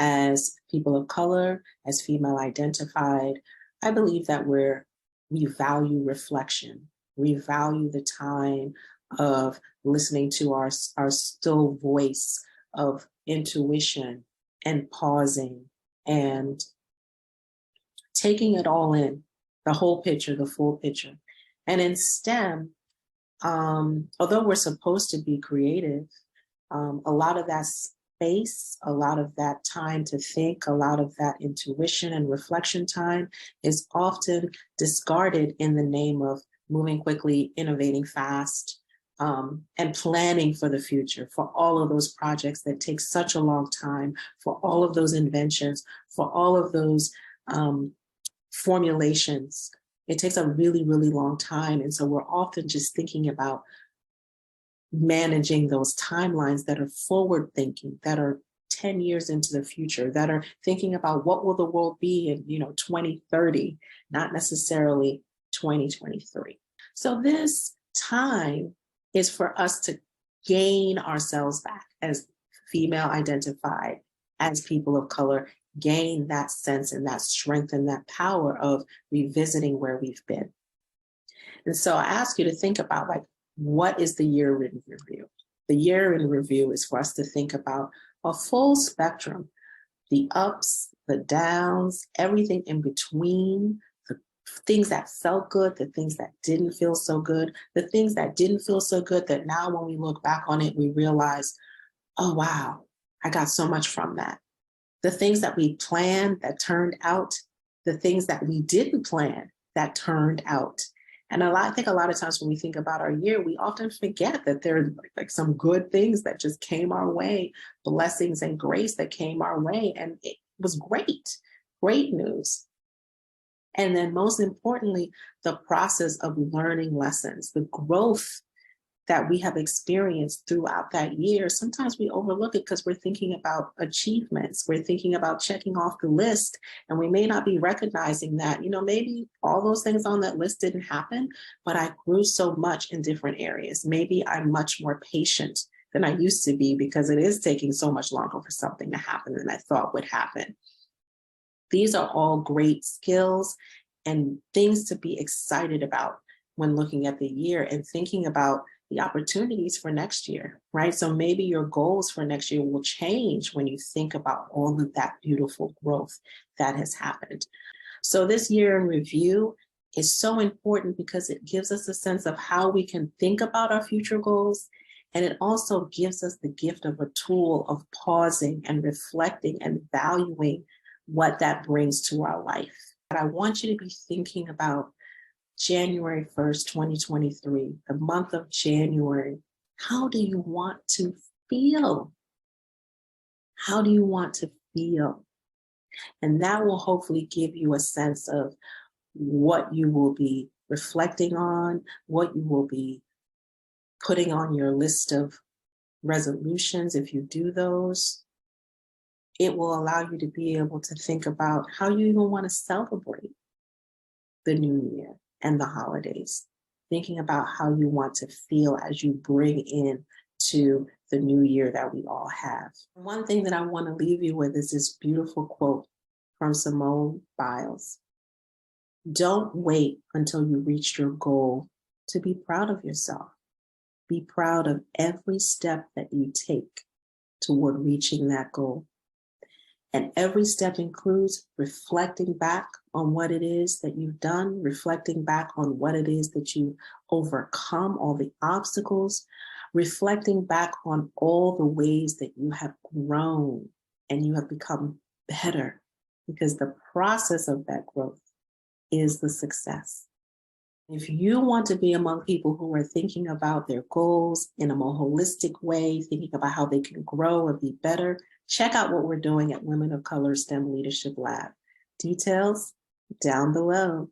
as people of color, as female identified, I believe that we value reflection. We value the time of listening to our still voice of intuition and pausing and taking it all in, the whole picture, the full picture. And in STEM, although we're supposed to be creative, a lot of that space, a lot of that time to think, a lot of that intuition and reflection time is often discarded in the name of moving quickly, innovating fast, and planning for the future, for all of those projects that take such a long time, for all of those inventions, for all of those formulations. It takes a really, really long time. And so we're often just thinking about managing those timelines that are forward thinking, that are 10 years into the future, that are thinking about what will the world be in 2030, not necessarily 2023. So this time is for us to gain ourselves back as female identified, as people of color, gain that sense and that strength and that power of revisiting where we've been. And so I ask you to think about, like, what is the year in review? The year in review is for us to think about a full spectrum, the ups, the downs, everything in between, the things that felt good, the things that didn't feel so good, the things that didn't feel so good that now when we look back on it, we realize, oh, wow, I got so much from that. The things that we planned that turned out, the things that we didn't plan that turned out. And I think a lot of times when we think about our year, we often forget that there are like some good things that just came our way, blessings and grace that came our way. And it was great, great news. And then most importantly, the process of learning lessons, the growth that we have experienced throughout that year. Sometimes we overlook it because we're thinking about achievements. We're thinking about checking off the list, and we may not be recognizing that, maybe all those things on that list didn't happen, but I grew so much in different areas. Maybe I'm much more patient than I used to be because it is taking so much longer for something to happen than I thought would happen. These are all great skills and things to be excited about when looking at the year and thinking about the opportunities for next year, right? So maybe your goals for next year will change when you think about all of that beautiful growth that has happened. So this year in review is so important because it gives us a sense of how we can think about our future goals. And it also gives us the gift of a tool of pausing and reflecting and valuing what that brings to our life. But I want you to be thinking about January 1st, 2023, the month of January. How do you want to feel? How do you want to feel? And that will hopefully give you a sense of what you will be reflecting on, what you will be putting on your list of resolutions if you do those. It will allow you to be able to think about how you even want to celebrate the new year and the holidays, thinking about how you want to feel as you bring in to the new year that we all have. One thing that I want to leave you with is this beautiful quote from Simone Biles. Don't wait until you reach your goal to be proud of yourself. Be proud of every step that you take toward reaching that goal. And every step includes reflecting back on what it is that you've done, reflecting back on what it is that you've overcome, all the obstacles, reflecting back on all the ways that you have grown and you have become better, because the process of that growth is the success. If you want to be among people who are thinking about their goals in a more holistic way, thinking about how they can grow and be better, check out what we're doing at Women of Color STEM Leadership Lab. Details down below.